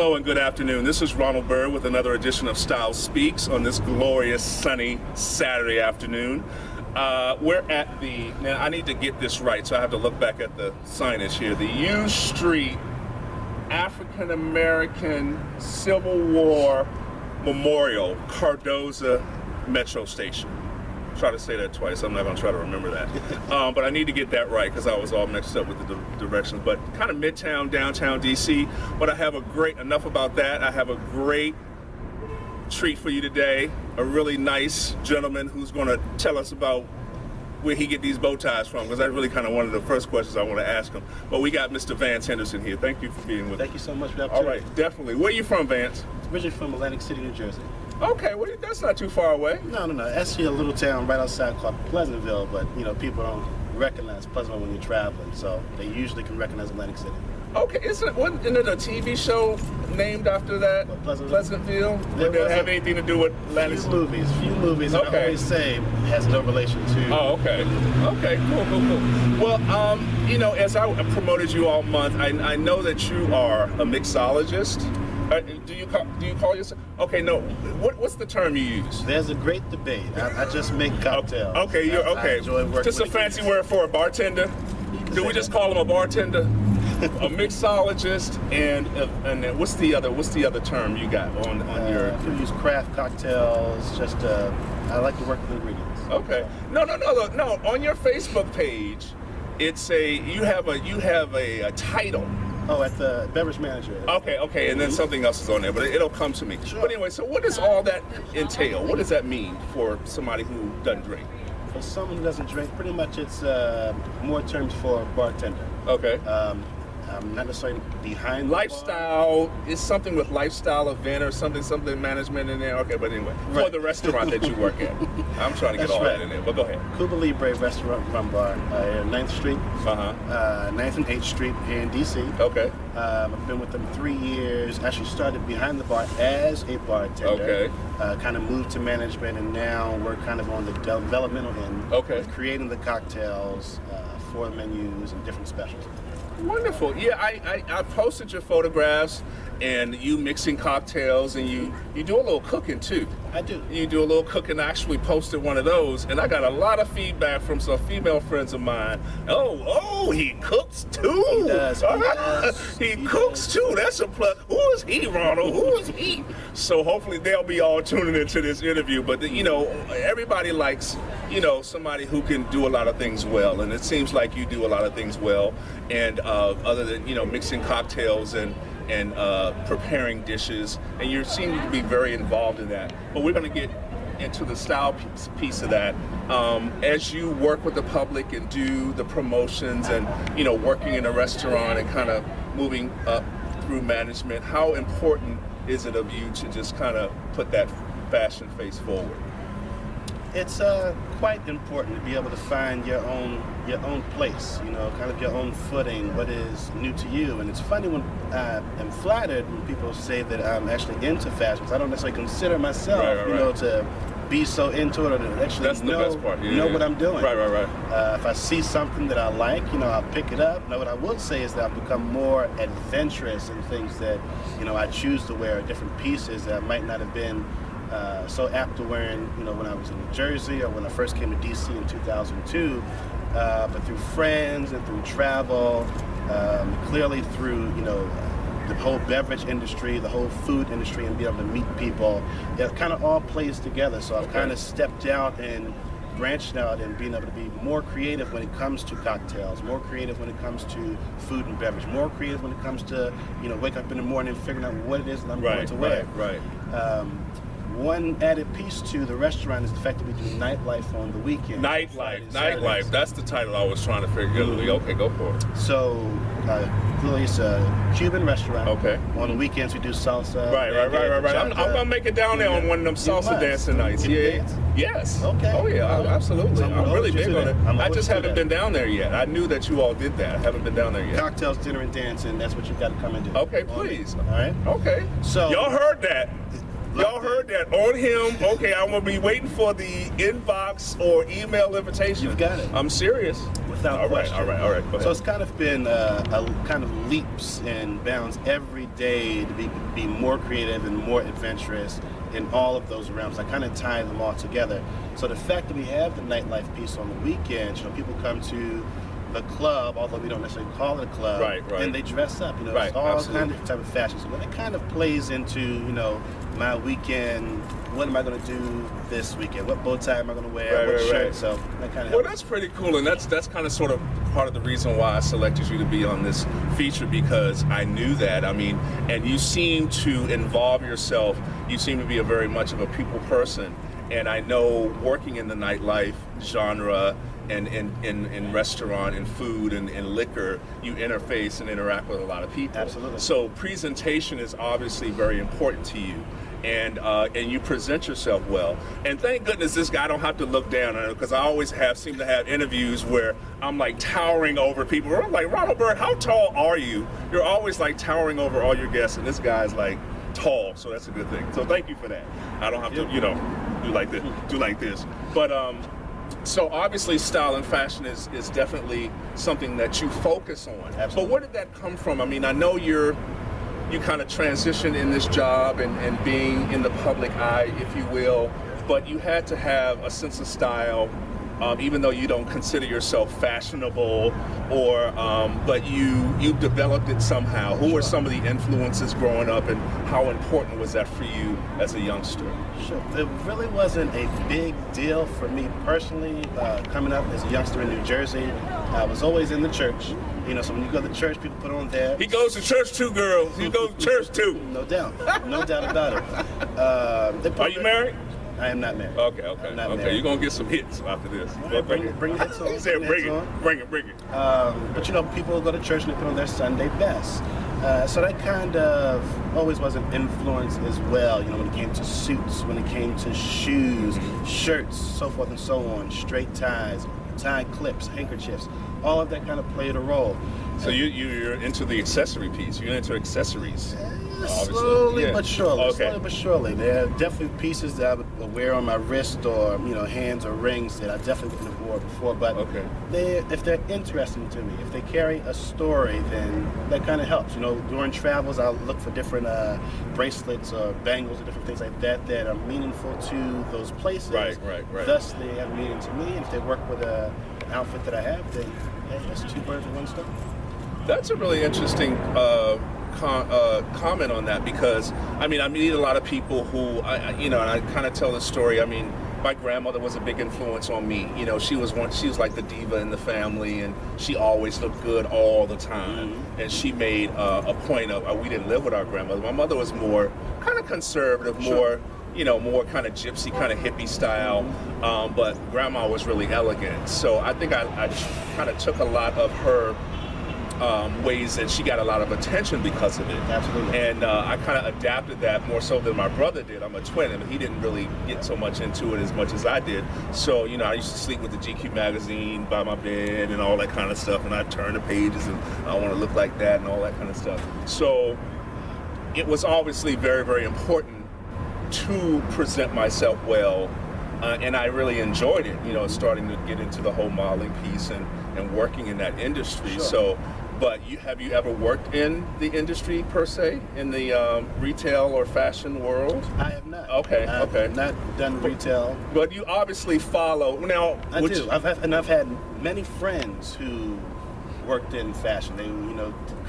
Hello and good afternoon. This is Ronald Bird with another edition of Style Speaks on this glorious sunny Saturday afternoon. We're at the, now I need to get this right, so I have to look back at the signage here. The U Street African American Civil War Memorial, Cardozo Metro Station. Try to say that twice. I'm not going to try to remember that. But I need to get that right because I was all mixed up with the directions. But kind of midtown, downtown DC. But I have a great, enough about that. I have a great treat for you today. A really nice gentleman who's going to tell us about where he get these bow ties from, because that's really kind of one of the first questions I want to ask him. But we got Mr. Vance Henderson here. Thank you for being with us. Thank you so much for the opportunity. All right, definitely. Where are you from, Vance? Originally from Atlantic City, New Jersey. Okay, well, that's not too far away. No. Actually, a little town right outside called Pleasantville, but you know, people don't recognize Pleasantville when you're traveling, so they usually can recognize Atlantic City. Okay, isn't it a TV show named after that? What, Pleasantville? Pleasantville? Did that have anything to do with Atlantic City? Few movies, and I always say it has no relation to. Oh, okay. Okay, cool. Well, you know, as I promoted you all month, I know that you are a mixologist. Do you call yourself? Okay, no. What's the term you use? There's a great debate. I just make cocktails. Okay, you're okay. I enjoy working just a with fancy word for a bartender. Do we just call him a bartender? A mixologist, and what's the other term you got on your? You use craft cocktails. Just I like to work with ingredients. Okay. No. On your Facebook page, it's you have a title. Oh, at the beverage manager. Okay, and then something else is on there, but it'll come to me. Sure. But anyway, so what does all that entail? What does that mean for somebody who doesn't drink? For someone who doesn't drink, pretty much it's more terms for a bartender. Okay. I'm not necessarily behind the lifestyle is something with lifestyle event or something management in there. Okay, but anyway, right. For the restaurant that you work at, I'm trying to get all that in there. But go ahead. Cuba Libre Restaurant Rum Bar, 9th Street, 9th and 8th Street here in DC. Okay. I've been with them 3 years. Actually started behind the bar as a bartender. Okay. Kind of moved to management, and now we're kind of on the developmental end. Okay. With creating the cocktails for menus and different specials. Wonderful. Yeah, I posted your photographs and you mixing cocktails, and you do a little cooking too. I do. You do a little cooking. I actually posted one of those, and I got a lot of feedback from some female friends of mine. Oh, he cooks too. He does. He cooks too. That's a plus. Who is he, Ronald? Who is he? So hopefully they'll be all tuning into this interview. But you know, everybody likes, you know, somebody who can do a lot of things well, and it seems like you do a lot of things well. And other than, you know, mixing cocktails and preparing dishes, and you seem to be very involved in that. But we're going to get into the style piece of that. As you work with the public and do the promotions and, you know, working in a restaurant and kind of moving up through management, how important is it of you to just kind of put that fashion face forward? It's quite important to be able to find your own place, you know, kind of your own footing, what is new to you. And it's funny when I'm flattered when people say that I'm actually into fashion, because I don't necessarily consider myself, you know, to be so into it or to actually know what I'm doing. Right. If I see something that I like, you know, I'll pick it up. Now, what I will say is that I've become more adventurous in things that, you know, I choose to wear different pieces that I might not have been so apt to wearing, you know, when I was in New Jersey or when I first came to DC in 2002, but through friends and through travel, clearly through, you know, the whole beverage industry, the whole food industry, and be able to meet people, it kind of all plays together. So I've kind of stepped out and branched out and being able to be more creative when it comes to cocktails, more creative when it comes to food and beverage, more creative when it comes to, you know, wake up in the morning and figuring out what it is that I'm going to wear. Right. One added piece to the restaurant is the fact that we do nightlife on the weekend. Nightlife. That's the title I was trying to figure out. Okay, go for it. So, clearly it's a Cuban restaurant. Okay. On the weekends we do salsa. Right. I'm gonna make it down there on one of them salsa dancing nights. Yeah. Yes. Okay. Oh yeah, absolutely. I'm really big on it. I just haven't been down there yet. I knew that you all did that. I haven't been down there yet. Cocktails, dinner, and dancing. That's what you got to come and do. Okay, please. All right. Okay. So y'all heard that. Y'all heard that on him. Okay, I'm gonna be waiting for the inbox or email invitation. You've got it. I'm serious. Without question. All right. Go ahead. So it's kind of been a kind of leaps and bounds every day to be more creative and more adventurous in all of those realms. I kind of tie them all together. So the fact that we have the nightlife piece on the weekends, people come to the club, although we don't necessarily call it a club, right. and they dress up. Right, it's all absolutely. kind of type of fashion. So when it kind of plays into, my weekend, what am I going to do this weekend? What bow tie am I going to wear? What shirt? Right. So that kind of Well, that's pretty cool, and that's kind of sort of part of the reason why I selected you to be on this feature, because I knew that. I mean, and you seem to involve yourself. You seem to be a very much of a people person, and I know working in the nightlife genre and in restaurant and food and liquor, you interface and interact with a lot of people. Absolutely. So presentation is obviously very important to you. And you present yourself well. And thank goodness this guy, I don't have to look down on him, because I always seem to have interviews where I'm like towering over people. I'm like, Ronald Byrd, how tall are you? You're always like towering over all your guests, and this guy's like tall, so that's a good thing. So thank you for that. I don't have to, do like this. But so obviously style and fashion is definitely something that you focus on. Absolutely. But where did that come from? I mean, I know you kind of transitioned in this job and being in the public eye, if you will, but you had to have a sense of style, even though you don't consider yourself fashionable, but you developed it somehow. Who were some of the influences growing up, and how important was that for you as a youngster? Sure. It really wasn't a big deal for me personally. Coming up as a youngster in New Jersey, I was always in the church. So when you go to church, people put on there. He goes to church too, girls. He goes to church too. No doubt about it. Are you married? I am not married. Okay. Married. You're gonna get some hits after this. Bring the hits on. He said, bring it. But people go to church and they put on their Sunday best. So that kind of always was an influence as well. When it came to suits, when it came to shoes, shirts, so forth and so on, straight ties, tie clips, handkerchiefs, all of that kind of played a role. So you're into the accessory piece. You're into accessories. Slowly but surely. Okay. Slowly but surely. There are definitely pieces that I would wear on my wrist or hands or rings that I definitely wouldn't have worn before. But if they're interesting to me, if they carry a story, then that kind of helps. During travels, I'll look for different bracelets or bangles or different things like that that are meaningful to those places. Right. Thus, they have meaning to me. And if they work with an outfit that I have, then that's two birds with one stone. That's a really interesting comment on that, because I meet a lot of people who and I kind of tell this story. I mean, my grandmother was a big influence on me. She was like the diva in the family, and she always looked good all the time. Mm-hmm. And she made a point of we didn't live with our grandmother. My mother was more kind of conservative, more more kind of gypsy, kind of hippie style, but grandma was really elegant. So I think I kind of took a lot of her ways, and she got a lot of attention because of it. Absolutely. And I kind of adapted that more so than my brother did. I'm a twin, and he didn't really get so much into it as much as I did. So, I used to sleep with the GQ magazine by my bed and all that kind of stuff, and I'd turn the pages, and I want to look like that and all that kind of stuff. So it was obviously very, very important to present myself well, and I really enjoyed it, starting to get into the whole modeling piece and working in that industry. Sure. So, but have you ever worked in the industry per se, in the retail or fashion world? I have not. Okay. I've not done retail. But you obviously follow now. I do. I've had many friends who worked in fashion. They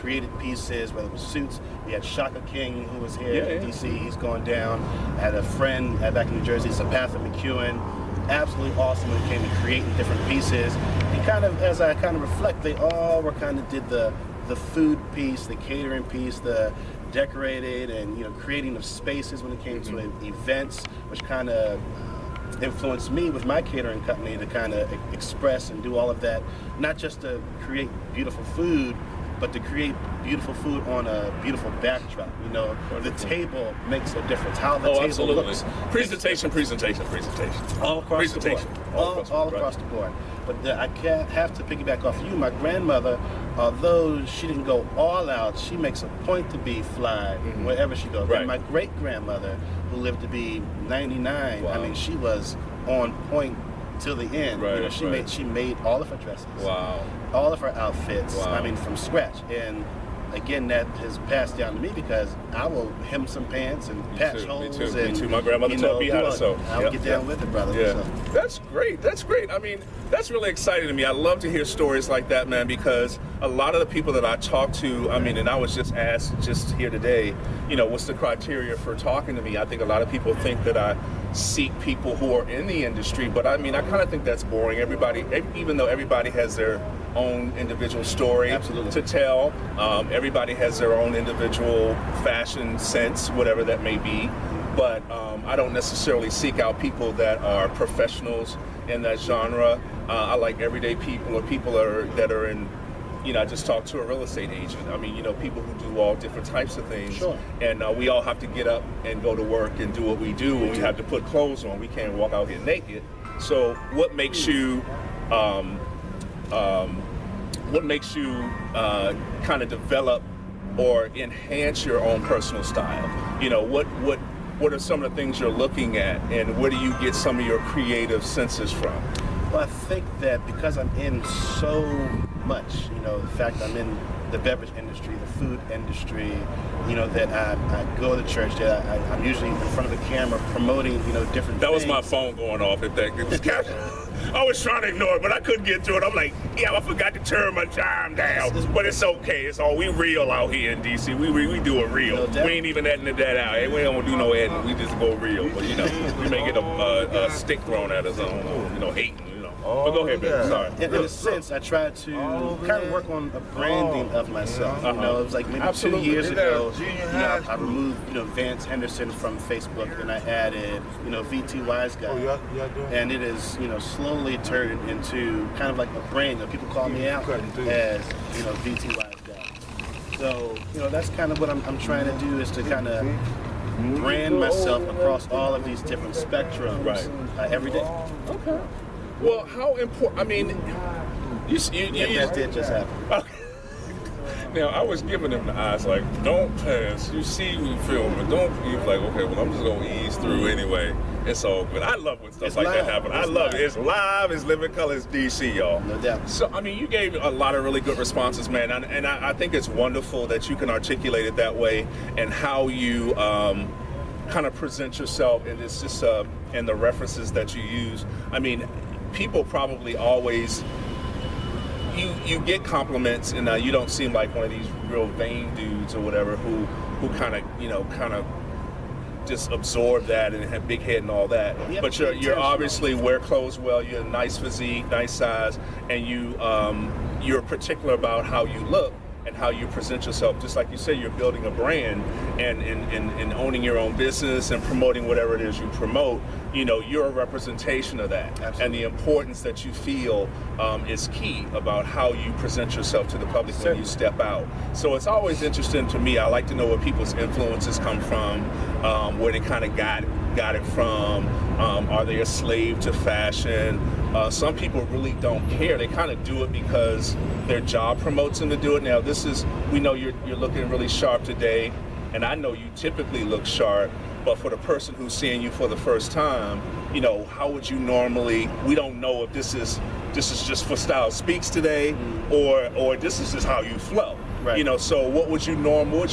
created pieces, whether it was suits. We had Shaka King, who was here in DC. He's going down. I had a friend back in New Jersey, Sapatha McEwen. Absolutely awesome when it came to creating different pieces. And as I reflect, they all did the food piece, the catering piece, the decorated and creating of spaces when it came to events, which kind of influenced me with my catering company to kind of express and do all of that, not just to create beautiful food, but to create beautiful food on a beautiful backdrop. The table makes a difference. How the table absolutely. looks. Presentation. All across the board. All across the board. But I can't have to piggyback off you. My grandmother, although she didn't go all out, she makes a point to be fly wherever she goes. Right. And my great grandmother who lived to be 99. Wow. I mean, she was on point till the end. Right, you know, she made all of her dresses. Wow. All of her outfits. Wow. I mean, from scratch. And again, that has passed down to me because I will hem some pants and patch holes. Me too. My grandmother taught me how to sew. I'll get down with it, brother. Yeah. So. That's great. That's great. I mean, that's really exciting to me. I love to hear stories like that, man, because a lot of the people that I talk to, I mean, and I was just asked just here today, you know, what's the criteria for talking to me? I think a lot of people think that I seek people who are in the industry, but I mean, I kind of think that's boring. Everybody, even though everybody has their own individual story Absolutely. to tell, everybody has their own individual fashion sense, whatever that may be. But I don't necessarily seek out people that are professionals in that genre. I like everyday people or people that are in, you know, I just talked to a real estate agent. I mean, you know, people who do all different types of things. Sure. And we all have to get up and go to work and do what we do, and we have to put clothes on. We can't walk out here naked. So what makes you kind of develop or enhance your own personal style? You know, what are some of the things you're looking at, and where do you get some of your creative senses from? Well, I think that because I'm in so much, you know, the fact I'm in the beverage industry, the food industry, you know, that I go to church, that I'm usually in front of the camera promoting, you know, different That was things. my phone going off. If that was I was trying to ignore it, but I couldn't get to it. I'm like, yeah, I forgot to turn my chime down, but it's okay. It's all we real out here in DC. We do it real. No doubt. We ain't even editing that out. Hey, we don't do no editing. We just go real. But you know, we may get a stick thrown at us on, you know, hating. But go ahead, baby. Sorry. In a sense, I tried to kind of work on a branding of myself. You know, it was like maybe Absolutely. 2 years ago. You know, I removed, you know, Vance Henderson from Facebook, and I added, you know, VT Wise Guy. And it is, you know, slowly turned into kind of like a brand. You know, people call me out as, you know, VT Wise Guy. So, you know, that's kind of what I'm trying to do, is to kind of brand myself across all of these different spectrums every day. Okay. Well, how important? I mean, you That did just happen. Okay. Now, I was giving him the eyes like, don't pass. You see me filming. Don't be like, okay, well, I'm just going to ease through anyway. It's all good. I love when stuff It's like live. that happens. I It's love live. it. It's live. It's living color. It's DC, y'all. No doubt. So, I mean, you gave a lot of really good responses, man. And I think it's wonderful that you can articulate it that way, and how you kind of present yourself, and it's just and the references that you use. I mean, people probably always, you get compliments, and you don't seem like one of these real vain dudes or whatever who kind of just absorb that and have big head and all that. Yeah, But you're obviously wear clothes well. You're a nice physique, nice size, and you're particular about how you look and how you present yourself. Just like you say, you're building a brand and owning your own business and promoting whatever it is you promote. You know, you're a representation of that. Absolutely. And the importance that you feel is key about how you present yourself to the public when you step out. So it's always interesting to me. I like to know where people's influences come from, where they kind of got it from. Are they a slave to fashion? Some people really don't care. They kind of do it because their job promotes them to do it. Now, we know you're looking really sharp today, and I know you typically look sharp, but for the person who's seeing you for the first time, you know, how would you normally, we don't know if this is just for Style Speaks today, or this is just how you flow. Right. You know, so what's your normal,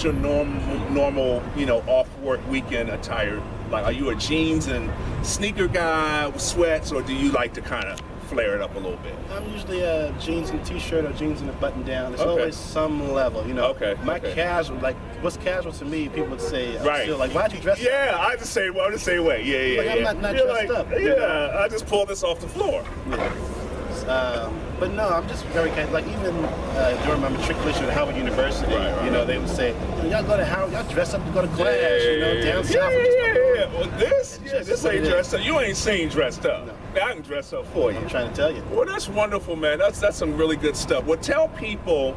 you know, off work weekend attire? Like, are you a jeans and sneaker guy with sweats, or do you like to kind of flare it up a little bit? I'm usually a jeans and t-shirt or jeans and a button down. There's Okay. always some level, you know. Okay, My okay. casual, like what's casual to me, people would say, Right. still, like, why'd you dress up? Yeah, I'm the same way. Yeah, Like, I'm not You're dressed like, up, Yeah, you know? I just pulled this off the floor. But no, I'm just very casual. Like, even during my matriculation at Howard University, Right. you know, they would say, y'all go to Howard, y'all dress up to go to class, you know, down south. Yeah. Well, this Just ain't what it dressed up. You ain't seen dressed up. No. I can dress up for you. I'm trying to tell you. Well, that's wonderful, man. That's some really good stuff. Well, tell people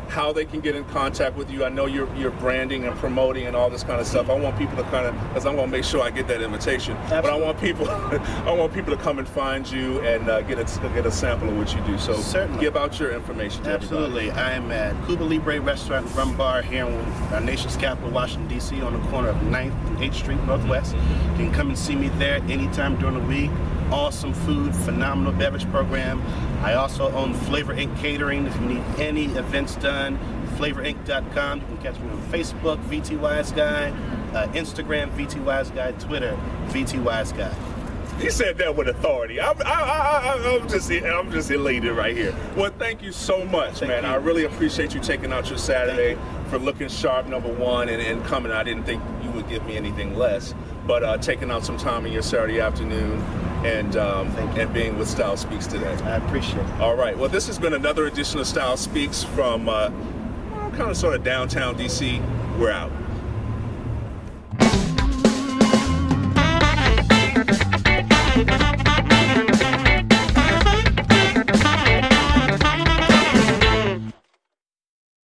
how they can get in contact with you. I know you're branding and promoting and all this kind of stuff. I want people to kind of, because I'm going to make sure I get that invitation. Absolutely. But I want people to come and find you and get a sample of what you do. So certainly, give out your information to absolutely. everybody. I am at Cuba Libre Restaurant and Rum Bar here in our nation's capital, Washington, D.C., on the corner of 9th and 8th Street Northwest. You can come and see me there anytime during the week. Awesome food, phenomenal beverage program. I also own Flavor Inc. Catering. If you need any events done, flavorinc.com. You can catch me on Facebook, VT Guy, Instagram, VT Guy, Twitter, VT Guy. He said that with authority. I'm just elated right here. Well, thank you so much, man. I really appreciate you taking out your Saturday for looking sharp, number one, and coming. I didn't think you would give me anything less, but taking out some time in your Saturday afternoon and being with Style Speaks today. I appreciate it. All right. Well, this has been another edition of Style Speaks from kind of sort of downtown DC. We're out.